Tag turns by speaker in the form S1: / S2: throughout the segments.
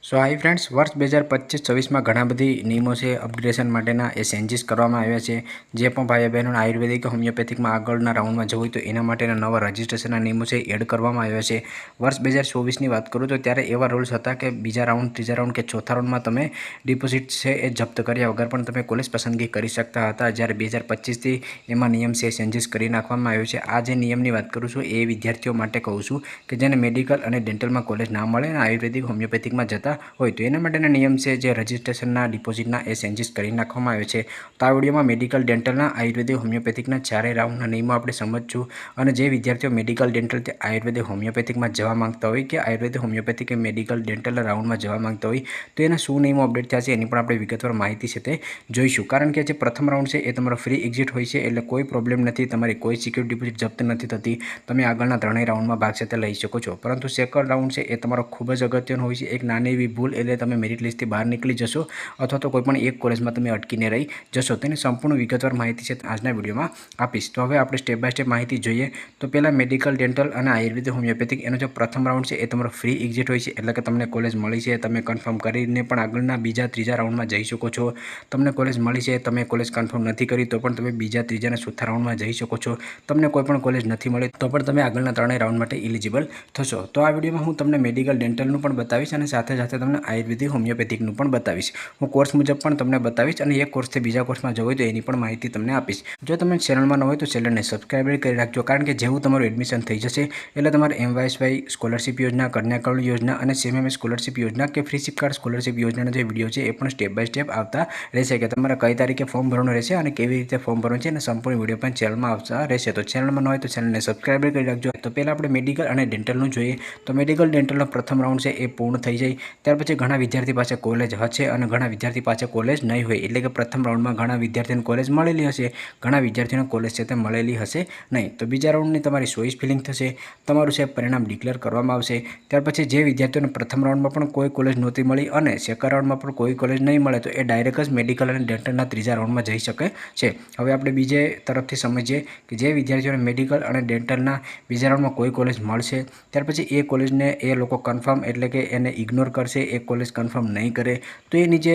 S1: સો high friends, વર્ષ 2025-26 में घना बधी नियमों से अपग्रेडेशन माटेना ए चेन्जीस करवामां आव्या छे। जे पण भाई बहनों आयुर्वेदिक होमियोपेथिक में आगळना राउंड में जवुं होय तो एना माटेना नवा रजिस्ट्रेशनना नियमों से एड करवामां आव्या छे। वर्ष 2024 ની વાત करूँ तो त्यारे एवा रूल्स हता कि बीजा राउंड, त्रीजा राउंड के चौथा राउंड में तमे डिपोजिट छे ए जप्त कर्या वगर पण तमे कॉलेज पसंदगी करी शकता हता। ज्यारे 2025 थी एमां नियम से चेन्जीस करी नाखवामां आव्यो छे। आ जे नियमनी वात करूं छुं ए विद्यार्थीओ माटे कहूं छुं कि जेने मेडिकल अने डेंटल में कॉलेज ना मळे अने आयुर्वेदिक होमियोपेथिक में जता હોય તો એના માટેના નિયમ છે જે રજિસ્ટ્રેશનના ડિપોઝિટના એ ચેન્જીસ કરી નાખવામાં આવે છે। તો આ વિડીયોમાં મેડિકલ ડેન્ટલના આયુર્વેદિક હોમિયોપેથિકના ચારેય રાઉન્ડના નિયમો આપણે સમજશું। અને જે વિદ્યાર્થીઓ મેડિકલ ડેન્ટલ કે આયુર્વેદિક હોમિયોપેથિકમાં જવા માંગતા હોય કે આયુર્વેદિક હોમિયોપેથિક કે મેડિકલ ડેન્ટલ રાઉન્ડમાં જવા માંગતા હોય તો એના શું નિયમો અપડેટ થયા છે એની પણ આપણે વિગતવાર માહિતી છે તે જોઈશું। કારણ કે જે પ્રથમ રાઉન્ડ છે એ તમારો ફ્રી એક્ઝિટ હોય છે, એટલે કોઈ પ્રોબ્લેમ નથી, તમારી કોઈ સિક્યોરિટી ડિપોઝિટ જપ્ત નથી થતી, તમે આગળના ત્રણેય રાઉન્ડમાં ભાગ છે તે લઈ શકો છો। પરંતુ સેકન્ડ રાઉન્ડ છે એ તમારો ખૂબ જ અગત્યનો હોય છે। એક નાની એવી ભૂલ એટલે તમે મેરિટ લિસ્ટથી બહાર નીકળી જશો અથવા તો કોઈપણ એક કોલેજમાં તમે અટકીને રહી જશો। તેની સંપૂર્ણ વિગતવાર માહિતી છે આજના વિડીયોમાં આપીશ। તો હવે આપણે સ્ટેપ બાય સ્ટેપ માહિતી જોઈએ। તો પહેલાં મેડિકલ ડેન્ટલ અને આયુર્વેદિક હોમિયોપેથિક એનો જે પ્રથમ રાઉન્ડ છે એ તમારો ફ્રી એક્ઝિટ હોય છે, એટલે કે તમને કોલેજ મળી છે, તમે કન્ફર્મ કરીને પણ આગળના બીજા ત્રીજા રાઉન્ડમાં જઈ શકો છો। તમને કોલેજ મળી છે, તમે કોલેજ કન્ફર્મ નથી કરી તો પણ તમે બીજા ત્રીજા અને ચોથા રાઉન્ડમાં જઈ શકો છો। તમને કોઈ પણ કોલેજ નથી મળી તો પણ તમે આગળના ત્રણેય રાઉન્ડ માટે એલિજિબલ થશો। તો આ વિડીયોમાં હું તમને મેડિકલ ડેન્ટલનું પણ બતાવીશ અને સાથે સાથે તમને આયુર્વેદિક હોમિયોપેથિકનું પણ બતાવીશ। હું કોર્સ મુજબ પણ તમને બતાવીશ અને એક કોર્સથી બીજા કોર્સમાં જવું હોય તો એની પણ માહિતી તમને આપીશ। જો તમે ચેનલમાં ન હોય તો ચેનલને સબસ્ક્રાઇબ કરી રાખજો, કારણ કે જેવું તમારું એડમિશન થઈ જશે એટલે તમારે MYSY સ્કોલરશિપ યોજના, કન્યા કલ્યાણ યોજના અને CMM સ્કોલરશિપ યોજના કે ફ્રી સિપકાર્ડ સ્કોલરશિપ યોજનાના જે વિડીયો છે એ પણ સ્ટેપ બાય સ્ટેપ આવતા રહેશે કે તમારે કઈ તારીખે ફોર્મ ભરવાનું રહેશે અને કેવી રીતે ફોર્મ ભરવાનું છે અને સંપૂર્ણ વિડીયો પણ ચેનલમાં આવતા રહેશે। તો ચેનલમાં ન હોય તો ચેનલને સબસ્ક્રાઇબ કરી રાખજો। તો પહેલાં આપણે મેડિકલ અને ડેન્ટલનું જોઈએ। તો મેડિકલ ડેન્ટલનો પ્રથમ રાઉન્ડ છે એ પૂર્ણ થઈ જાય ત્યાર પછી ઘણા વિદ્યાર્થી પાસે કોલેજ હશે અને ઘણા વિદ્યાર્થી પાસે કોલેજ નહીં હોય, એટલે કે પ્રથમ રાઉન્ડમાં ઘણા વિદ્યાર્થીઓને કોલેજ મળેલી હશે, ઘણા વિદ્યાર્થીઓને કોલેજ છે તે મળેલી હશે નહીં। તો બીજા રાઉન્ડની તમારી ચોઈસ ફિલિંગ થશે, તમારું છે પરિણામ ડિક્લેર કરવામાં આવશે। ત્યાર પછી જે વિદ્યાર્થીઓને પ્રથમ રાઉન્ડમાં પણ કોઈ કોલેજ નહોતી મળી અને સેકન્ડ રાઉન્ડમાં પણ કોઈ કોલેજ નહીં મળે તો એ ડાયરેક્ટ જ મેડિકલ અને ડેન્ટલના ત્રીજા રાઉન્ડમાં જઈ શકે છે। હવે આપણે બીજે તરફથી સમજીએ કે જે વિદ્યાર્થીઓને મેડિકલ અને ડેન્ટલના બીજા રાઉન્ડમાં કોઈ કોલેજ મળશે ત્યાર પછી એ કોલેજને એ લોકો કન્ફર્મ એટલે કે એને ઇગ્નોર કરશે, એ કોલેજ કન્ફર્મ નહીં કરે તો એની જે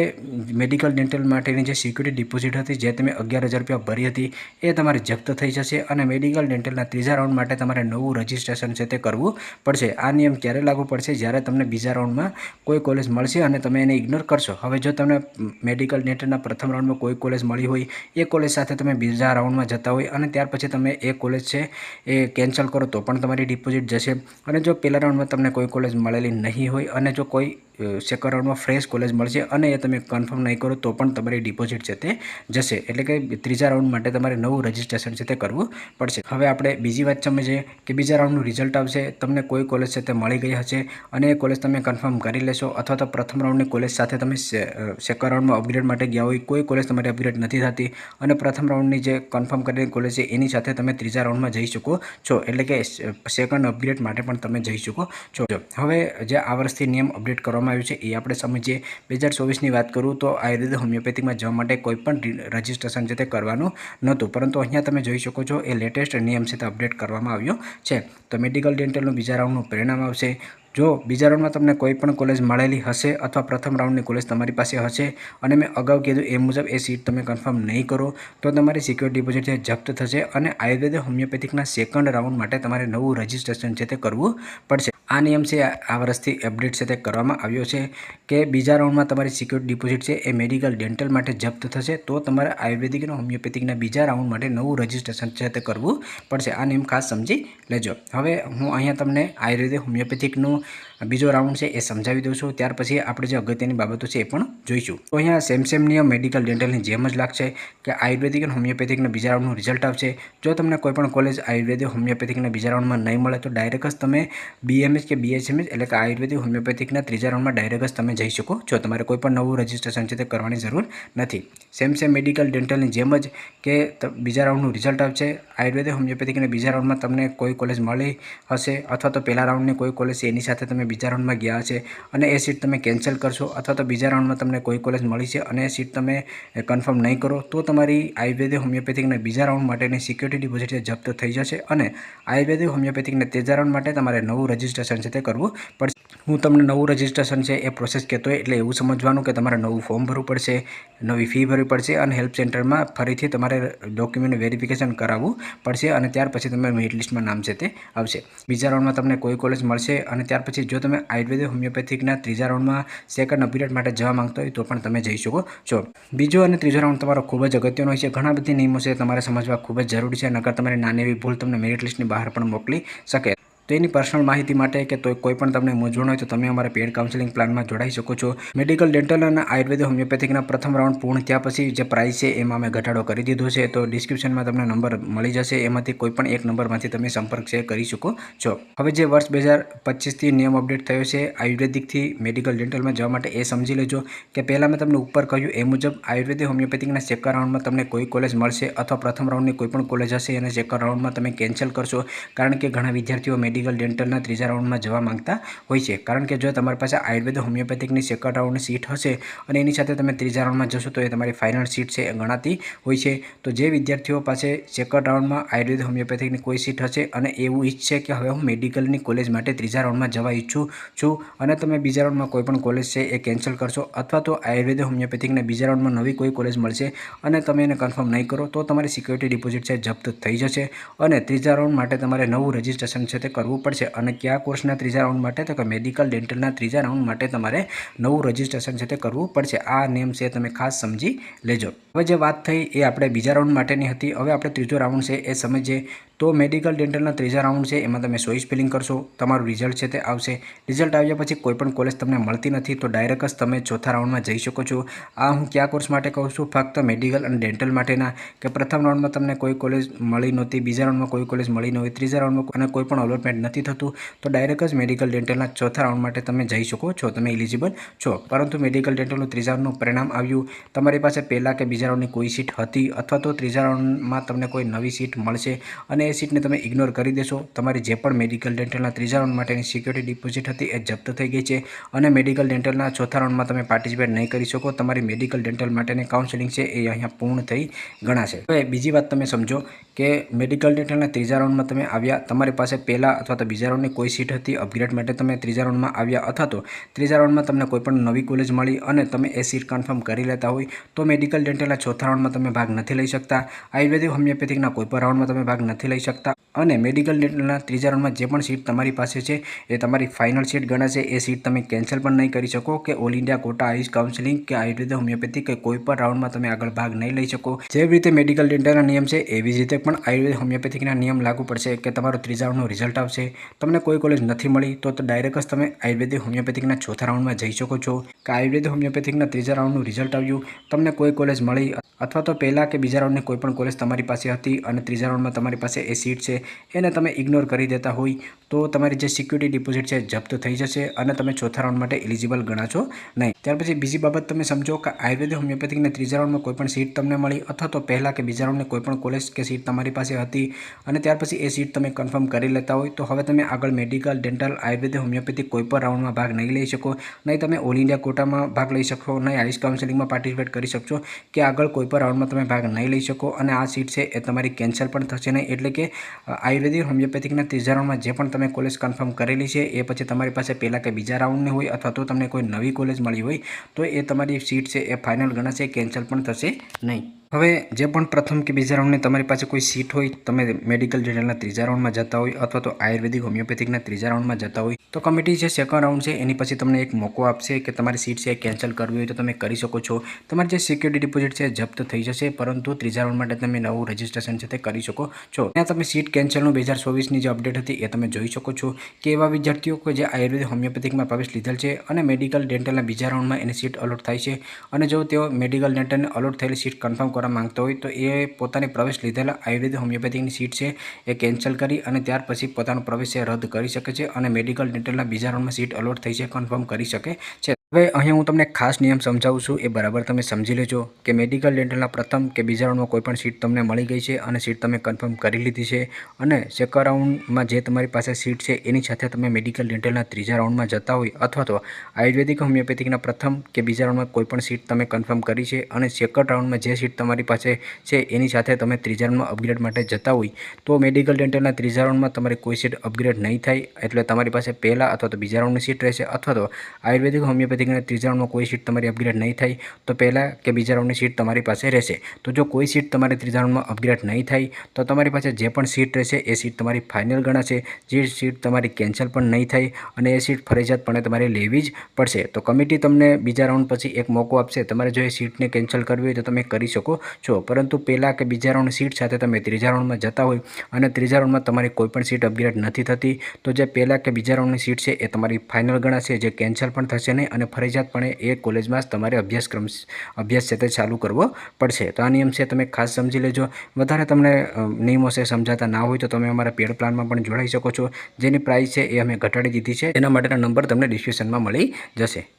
S1: મેડિકલ ડેન્ટલ માટેની જે સિક્યુરિટી ડિપોઝિટ હતી જે તમે 11,000 રૂપિયા ભરી હતી એ તમારે જપ્ત થઈ જશે અને મેડિકલ ડેન્ટલના ત્રીજા રાઉન્ડ માટે તમારે નવું રજિસ્ટ્રેશન છે તે કરવું પડશે। આ નિયમ ક્યારે લાગુ પડશે? જ્યારે તમને બીજા રાઉન્ડમાં કોઈ કોલેજ મળશે અને તમે એને ઇગ્નોર કરશો। હવે જો તમને મેડિકલ ડેન્ટલના પ્રથમ રાઉન્ડમાં કોઈ કોલેજ મળી હોય, એ કોલેજ સાથે તમે બીજા રાઉન્ડમાં જતા હોય અને ત્યાર પછી તમે એ કોલેજ છે એ કેન્સલ કરો તો પણ તમારી ડિપોઝિટ જશે। અને જો પહેલા રાઉન્ડમાં તમને કોઈ કોલેજ મળેલી નહીં હોય અને જો કોઈ સેકન્ડ રાઉન્ડમાં ફ્રેશ કોલેજ મળશે અને એ તમે કન્ફર્મ નહીં કરો તો પણ તમારી ડિપોઝિટ છે તે જશે, એટલે કે ત્રીજા રાઉન્ડ માટે તમારે નવું રજિસ્ટ્રેશન છે તે કરવું પડશે। હવે આપણે બીજી વાત સમજીએ કે બીજા રાઉન્ડનું રિઝલ્ટ આવશે, તમને કોઈ કોલેજ છે તે મળી ગઈ હશે અને એ કોલેજ તમે કન્ફર્મ કરી લેશો અથવા તો પ્રથમ રાઉન્ડની કોલેજ સાથે તમે સેકન્ડ રાઉન્ડમાં અપગ્રેડ માટે ગયા હોય, કોઈ કોલેજ તમારી અપગ્રેડ નથી થતી અને પ્રથમ રાઉન્ડની જે કન્ફર્મ કરેલી કોલેજ છે એની સાથે તમે ત્રીજા રાઉન્ડમાં જઈ શકો છો, એટલે કે સેકન્ડ અપગ્રેડ માટે પણ તમે જઈ શકો છો। હવે જે આ વર્ષથી નિયમ અપડેટ કરવામાં આવ્યું છે એ આપણે સમજીએ। 2024ની વાત કરું તો આયુર્વેદ હોમિયોપેથિકમાં જવા માટે કોઈ પણ રજિસ્ટ્રેશન છે તે કરવાનું નહોતું, પરંતુ અહીંયા તમે જોઈ શકો છો એ લેટેસ્ટ નિયમ છે તે અપડેટ કરવામાં આવ્યો છે। તો મેડિકલ ડેન્ટલનું બીજા રાઉન્ડનું પરિણામ આવશે। જો બીજા રાઉન્ડમાં તમને કોઈ પણ કોલેજ મળેલી હશે અથવા પ્રથમ રાઉન્ડની કોલેજ તમારી પાસે હશે અને મેં અગાઉ કીધું એ મુજબ એ સીટ તમે કન્ફર્મ નહીં કરો તો તમારી સિક્યોરિટી ડિપોઝિટ જપ્ત થશે અને આયુર્વેદ હોમિયોપેથિકના સેકન્ડ રાઉન્ડ માટે તમારે નવું રજિસ્ટ્રેશન છે તે કરવું પડશે। આ નિયમ છે આ વર્ષથી અપડેટ છે તે કરવામાં આવ્યો છે કે બીજા રાઉન્ડમાં તમારી સિક્યોરિટી ડિપોઝિટ છે એ મેડિકલ ડેન્ટલ માટે જપ્ત થશે તો તમારે આયુર્વેદિક અને હોમિયોપેથિકના બીજા રાઉન્ડ માટે નવું રજિસ્ટ્રેશન છે તે કરવું પડશે। આ નિયમ ખાસ સમજી લેજો। હવે હું અહીંયા તમને આયુર્વેદિક હોમિયોપેથિકનું બીજો રાઉન્ડ છે એ સમજાવી દઉં છું, ત્યાર પછી આપણે જે અગત્યની બાબતો છે એ પણ જોઈશું। તો અહીંયા સેમ નિયમ મેડિકલ ડેન્ટલની જેમ જ લાગશે કે આયુર્વેદિક અને હોમિયોપેથિકના બીજા રાઉન્ડનું રિઝલ્ટ આવશે। જો તમને કોઈ પણ કોલેજ આયુર્વેદિક હોમિયોપેથિકના બીજા રાઉન્ડમાં નહીં મળે તો ડાયરેક્ટ જ તમે BMS કે BHMS એટલે કે આયુર્વેદિક હોમિયોપેથિકના ત્રીજા રાઉન્ડમાં ડાયરેક્ટ જ તમે જઈ શકો છો, તમારે કોઈ પણ નવું રજિસ્ટ્રેશન છે તે કરવાની જરૂર નથી। સેમ મેડિકલ ડેન્ટલની જેમ જ કે બીજા રાઉન્ડનું રિઝલ્ટ આવશે, આયુર્વેદિક હોમિયોપેથિકના બીજા રાઉન્ડમાં તમને કોઈ કોલેજ મળી હશે અથવા તો પહેલા રાઉન્ડની કોઈ કોલેજ એની સાથે તમે બીજા રાઉન્ડમાં ગયા છે અને એ સીટ તમે કેન્સલ કરશો અથવા તો બીજા રાઉન્ડમાં તમને કોઈ કોલેજ મળી છે અને એ સીટ તમે કન્ફર્મ નહીં કરો તો તમારી આયુર્વેદિક હોમિયોપેથિકના બીજા રાઉન્ડ માટેની સિક્યુરિટી ડિપોઝિટ જપ્ત થઈ જશે અને આયુર્વેદિક હોમિયોપેથિકના ત્રીજા રાઉન્ડ માટે તમારે નવું રજિસ્ટ્રેશન છે તે કરવું પડશે. હું તમને નવું રજિસ્ટ્રેશન છે એ પ્રોસેસ કહેતો હોય એટલે એવું સમજવાનું કે તમારે નવું ફોર્મ ભરવું પડશે, નવી ફી ભરવી પડશે અને હેલ્પ સેન્ટરમાં ફરીથી તમારે ડોક્યુમેન્ટ વેરિફિકેશન કરાવવું પડશે અને ત્યાર પછી તમે મેરિટ લિસ્ટમાં નામ છે તે આવશે. બીજા રાઉન્ડમાં તમને કોઈ કોલેજ મળશે અને ત્યાર પછી જો તમે આયુર્વેદિક હોમિયોપેથિકના ત્રીજા રાઉન્ડમાં સેકન્ડ અપીરિયડ માટે જવા માંગતો હોય તો પણ તમે જઈ શકો છો. બીજો અને ત્રીજો રાઉન્ડ તમારો ખૂબ જ અગત્યનો હોય છે. ઘણા બધી નિયમો છે તમારે સમજવા ખૂબ જ જરૂરી છે, નકર તમારી નાની એવી ભૂલ તમને મેરિટ લિસ્ટની બહાર પણ મોકલી શકે. તો એની પર્સનલ માહિતી માટે કે તો કોઈ પણ તમને મૂંઝવણ હોય તો તમે અમારા પેડ કાઉન્સેલિંગ પ્લાનમાં જોડાઈ શકો છો. મેડિકલ, ડેન્ટલ અને આયુર્વેદ હોમિયોપેથિકના પ્રથમ રાઉન્ડ પૂર્ણ થયા પછી જે પ્રાઇસ છે એમાં અમે ઘટાડો કરી દીધો છે. તો ડિસ્ક્રિપ્શનમાં તમને નંબર મળી જશે, એમાંથી કોઈ પણ એક નંબરમાંથી તમે સંપર્ક છે કરી શકો છો. હવે જે વર્ષ 2025થી નિયમ અપડેટ થયો છે આયુર્વેદિકથી મેડિકલ, ડેન્ટલમાં જવા માટે એ સમજી લેજો કે પહેલાં મેં તમને ઉપર કહ્યું એ મુજબ આયુર્વેદિક હોમિયોપેથિકના સેકન્ડ રાઉન્ડમાં તમને કોઈ કોલેજ મળશે અથવા પ્રથમ રાઉન્ડની કોઈ પણ કોલેજ હશે અને સેકન્ડ રાઉન્ડમાં તમે કેન્સલ કરશો, કારણ કે ઘણા વિદ્યાર્થીઓ મેડિકલ, ડેન્ટલના ત્રીજા રાઉન્ડમાં જવા માંગતા હોય છે. કારણ કે જો તમારી પાસે આયુર્વેદ હોમિયોપેથિકની સેકન્ડ રાઉન્ડની સીટ હશે અને એની સાથે તમે ત્રીજા રાઉન્ડમાં જશો તો એ તમારી ફાઇનલ સીટ છે એ ગણાતી હોય છે. તો જે વિદ્યાર્થીઓ પાસે સેકન્ડ રાઉન્ડમાં આયુર્વેદ હોમિયોપેથિકની કોઈ સીટ હશે અને એવું ઈચ્છે કે હવે હું મેડિકલની કોલેજ માટે ત્રીજા રાઉન્ડમાં જવા ઈચ્છું છું અને તમે બીજા રાઉન્ડમાં કોઈ પણ કોલેજ છે એ કેન્સલ કરશો અથવા તો આયુર્વેદ હોમિયોપેથિકના બીજા રાઉન્ડમાં નવી કોઈ કોલેજ મળશે અને તમે એને કન્ફર્મ નહીં કરો તો તમારી સિક્યુરિટી ડિપોઝિટ છે જપ્ત થઈ જશે અને ત્રીજા રાઉન્ડ માટે તમારે નવું રજિસ્ટ્રેશન છે તે કરવું પડશે. અને કયા કોર્સના ત્રીજા રાઉન્ડ માટે તો કે મેડિકલ, ડેન્ટલના ત્રીજા રાઉન્ડ માટે તમારે નવું રજિસ્ટ્રેશન છે તે કરવું પડશે. આ નિયમ છે તમે ખાસ સમજી લેજો. હવે જે વાત થઈ એ આપણે બીજા રાઉન્ડ માટેની હતી. હવે આપણે ત્રીજો રાઉન્ડ છે એ સમજીએ. તો મેડિકલ, ડેન્ટલના ત્રીજા રાઉન્ડ છે એમાં તમે ચોઇસ ફિલિંગ કરશો, તમારું રિઝલ્ટ છે તે આવશે. રિઝલ્ટ આવ્યા પછી કોઈ પણ કોલેજ તમને મળતી નથી તો ડાયરેક્ટ જ તમે ચોથા રાઉન્ડમાં જઈ શકો છો. આ હું કયા કોર્સ માટે કહું છું? ફક્ત મેડિકલ અને ડેન્ટલ માટેના કે પ્રથમ રાઉન્ડમાં તમને કોઈ કોલેજ મળી નહોતી, બીજા રાઉન્ડમાં કોઈ કોલેજ મળી ન હોય, ત્રીજા રાઉન્ડમાં અને કોઈ પણ અલોટમેન્ટ નથી થતું તો ડાયરેક્ટ જ મેડિકલ, ડેન્ટલના ચોથા રાઉન્ડ માટે તમે જઈ શકો છો, તમે એલિજિબલ છો. પરંતુ મેડિકલ, ડેન્ટલનું ત્રીજા રાઉન્ડનું પરિણામ આવ્યું, તમારી પાસે પહેલાં કે બીજા રાઉન્ડની કોઈ સીટ હતી અથવા તો ત્રીજા રાઉન્ડમાં તમને કોઈ નવી સીટ મળશે અને એ સીટને તમે ઇગ્નોર કરી દેશો. તમારી જે પણ મેડિકલ, ડેન્ટલના ત્રીજા રાઉન્ડ માટેની સિક્યુરિટી ડિપોઝિટ હતી એ જપ્ત થઈ ગઈ છે અને મેડિકલ, ડેન્ટલના ચોથા રાઉન્ડમાં તમે પાર્ટિસિપેટ નહીં કરી શકો. તમારી મેડિકલ, ડેન્ટલ માટેની કાઉન્સેલિંગ છે એ અહીંયા પૂર્ણ થઈ ગણાશે. હવે બીજી વાત તમે સમજો કે મેડિકલ, ડેન્ટલના ત્રીજા રાઉન્ડમાં તમે આવ્યા, તમારી પાસે પહેલાં અથવા તો બીજા રાઉન્ડની કોઈ સીટ હતી, અપગ્રેડ માટે તમે ત્રીજા રાઉન્ડમાં આવ્યા અથવા તો ત્રીજા રાઉન્ડમાં તમને કોઈ પણ નવી કોલેજ મળી અને તમે એ સીટ કન્ફર્મ કરી લેતા હોય તો મેડિકલ, ડેન્ટલના ચોથા રાઉન્ડમાં તમે ભાગ નથી લઈ શકતા. આયુર્વેદિક હોમિયોપેથિકના કોઈ પણ રાઉન્ડમાં તમે ભાગ નથી લઈ શકતા અને મેડિકલ, ડેન્ટલના ત્રીજા રાઉન્ડમાં જે પણ સીટ તમારી પાસે છે એ તમારી ફાઇનલ સીટ ગણાશે. એ સીટ તમે કેન્સલ પણ નહીં કરી શકો કે all India quota AYUSH counselling કે આયુર્વેદ હોમિયોપેથિક કે કોઈ પણ રાઉન્ડમાં તમે આગળ ભાગ નહીં લઈ શકો. જેવી રીતે મેડિકલ, ડેન્ટલના નિયમ છે એવી જ રીતે પણ આયુર્વેદ હોમિયોપેથિકના નિયમ લાગુ પડશે કે તમારું ત્રીજા રાઉન્ડનું રિઝલ્ટ આવશે, તમને કોઈ કોલેજ નથી મળી તો ડાયરેક્ટ જ તમે આયુર્વેદિક હોમિયોપેથિકના ચોથા રાઉન્ડમાં જઈ શકો છો. કે આયુર્વેદ હોમિયોપેથિકના ત્રીજા રાઉન્ડનું રિઝલ્ટ આવ્યું, તમને કોઈ કોલેજ મળી અથવા તો પહેલાં કે બીજા રાઉન્ડની કોઈ પણ કોલેજ તમારી પાસે હતી અને ત્રીજા રાઉન્ડમાં તમારી પાસે એ સીટ છે એને તમે ઇગ્નોર કરી દેતા હોય તો તમારી જે સિક્યુરિટી ડિપોઝિટ છે જપ્ત થઈ જશે અને તમે ચોથા રાઉન્ડ માટે એલિજિબલ ગણાશો નહીં. ત્યાર પછી બીજી બાબત તમે સમજો કે આયુર્વેદ હોમિયોપેથિકના ત્રીજા રાઉન્ડમાં કોઈ પણ સીટ તમને મળી અથવા તો પહેલાં કે બીજા રાઉન્ડની કોઈ પણ કોલેજ કે સીટ તમારી પાસે હતી અને ત્યાર પછી એ સીટ તમે કન્ફર્મ કરી લેતા હોય તો હવે તમે આગળ મેડિકલ, ડેન્ટલ, આયુર્વેદ હોમિયોપેથિક કોઈ પણ રાઉન્ડમાં ભાગ નહીં લઈ શકો. નહીં તમે ઓલ ઇન્ડિયા કોટામાં ભાગ લઈ શકો, નહીં આયુષ કાઉન્સિલિંગમાં પાર્ટિસિપેટ કરી શકશો કે આગળ કોઈ પણ રાઉન્ડમાં તમે ભાગ નહીં લઈ શકો અને આ સીટ છે એ તમારી કેન્સલ પણ થશે નહીં. એટલે કે આયુર્વેદિક હોમિયોપેથિકના ત્રીજા રાઉન્ડમાં જે પણ તમે કોલેજ કન્ફર્મ કરેલી છે એ પછી તમારી પાસે પહેલાં કે બીજા રાઉન્ડની હોય અથવા તો તમને કોઈ નવી કોલેજ મળી હોય તો એ તમારી સીટ છે એ ફાઇનલ ગણાશે, કેન્સલ પણ થશે નહીં. હવે જે પણ પ્રથમ કે બીજા રાઉન્ડની તમારી પાસે કોઈ સીટ હોય, તમે મેડિકલ, ડેન્ટલના ત્રીજા રાઉન્ડમાં જતા હોય અથવા તો આયુર્વેદિક હોમિયોપેથિકના ત્રીજા રાઉન્ડમાં જતા હોય તો કમિટી જે સેકન્ડ રાઉન્ડ છે એની પછી તમને એક મોકો આપશે કે તમારી સીટ છે કેન્સલ કરવી હોય તો તમે કરી શકો છો. તમારી જે સિક્યુરિટી ડિપોઝિટ છે જપ્ત થઈ જશે પરંતુ ત્રીજા રાઉન્ડ માટે તમે નવું રજિસ્ટ્રેશન છે તે કરી શકો છો. ત્યાં તમે સીટ કેન્સલનું 2024ની જે અપડેટ હતી એ તમે જોઈ શકો છો કે એવા વિદ્યાર્થીઓ કે જે આયુર્વેદિક હોમિયોપેથિકમાં પ્રવેશ લીધેલ છે અને મેડિકલ, ડેન્ટલના બીજા રાઉન્ડમાં એની સીટ અલોટ થાય છે અને જો તેઓ મેડિકલ, ડેન્ટલને અલોટ થયેલી સીટ કન્ફર્મ કરવા માંગતા હોય તો એ પોતાની પ્રવેશ લીધેલા આયુર્વેદિક હોમિયોપેથિકની સીટ છે એ કેન્સલ કરી અને ત્યાર પછી પોતાનો પ્રવેશ રદ કરી શકે છે અને મેડિકલ, ડેન્ટલના બીજા રાઉન્ડમાં સીટ અલોટ થઈ છે કન્ફર્મ કરી શકે છે. હવે અહીંયા હું તમને ખાસ નિયમ સમજાવું છું, એ બરાબર તમે સમજી લેજો કે મેડિકલ ડેન્ટલના પ્રથમ કે બીજા રાઉન્ડમાં કોઈ પણ સીટ તમને મળી ગઈ છે અને સીટ તમે કન્ફર્મ કરી લીધી છે અને સેકન્ડ રાઉન્ડમાં જે તમારી પાસે સીટ છે એની સાથે તમે મેડિકલ ડેન્ટલના ત્રીજા રાઉન્ડમાં જતા હોય અથવા તો આયુર્વેદિક હોમિયોપેથિકના પ્રથમ કે બીજા રાઉન્ડમાં કોઈ પણ સીટ તમે કન્ફર્મ કરી છે અને સેકન્ડ રાઉન્ડમાં જે સીટ તમારી પાસે છે એની સાથે તમે ત્રીજા રાઉન્ડમાં અપગ્રેડ માટે જતા હોય તો મેડિકલ ડેન્ટલના ત્રીજા રાઉન્ડમાં તમારી કોઈ સીટ અપગ્રેડ નહીં થાય, એટલે તમારી પાસે પહેલાં અથવા તો બીજા રાઉન્ડની સીટ રહેશે અથવા તો આયુર્વેદિક હોમિયોપેથિક ત્રીજા રાઉન્ડમાં કોઈ સીટ તમારી અપગ્રેડ નહીં થાય તો પહેલાં કે બીજા રાઉન્ડની સીટ તમારી પાસે રહેશે. તો જો કોઈ સીટ તમારી ત્રીજા રાઉન્ડમાં અપગ્રેડ નહીં થાય તો તમારી પાસે જે પણ સીટ રહેશે એ સીટ તમારી ફાઇનલ ગણાશે, જે સીટ તમારી કેન્સલ પણ નહીં થાય અને એ સીટ ફરજિયાતપણે તમારે લેવી જ પડશે. તો કમિટી તમને બીજા રાઉન્ડ પછી એક મોકો આપશે, તમારે જો એ સીટને કેન્સલ કરવી હોય તો તમે કરી શકો છો, પરંતુ પહેલાં કે બીજા રાઉન્ડ સીટ સાથે તમે ત્રીજા રાઉન્ડમાં જતા હોય અને ત્રીજા રાઉન્ડમાં તમારી કોઈ પણ સીટ અપગ્રેડ નથી થતી તો જે પહેલાં કે બીજા રાઉન્ડની સીટ છે એ તમારી ફાઇનલ ગણાશે, જે કેન્સલ પણ થશે નહીં અને ફરજિયાતપણે એ કોલેજમાં જ તમારે અભ્યાસ છે તે ચાલુ કરવો પડશે. તો આ નિયમ છે તમે ખાસ સમજી લેજો. વધારે તમને નિયમો છે સમજાતા ના હોય તો તમે અમારા પેડ પ્લાનમાં પણ જોડાઈ શકો છો, જેની પ્રાઇસ છે એ અમે ઘટાડી દીધી છે. એના માટેના નંબર તમને ડિસ્ક્રિપ્શનમાં મળી જશે.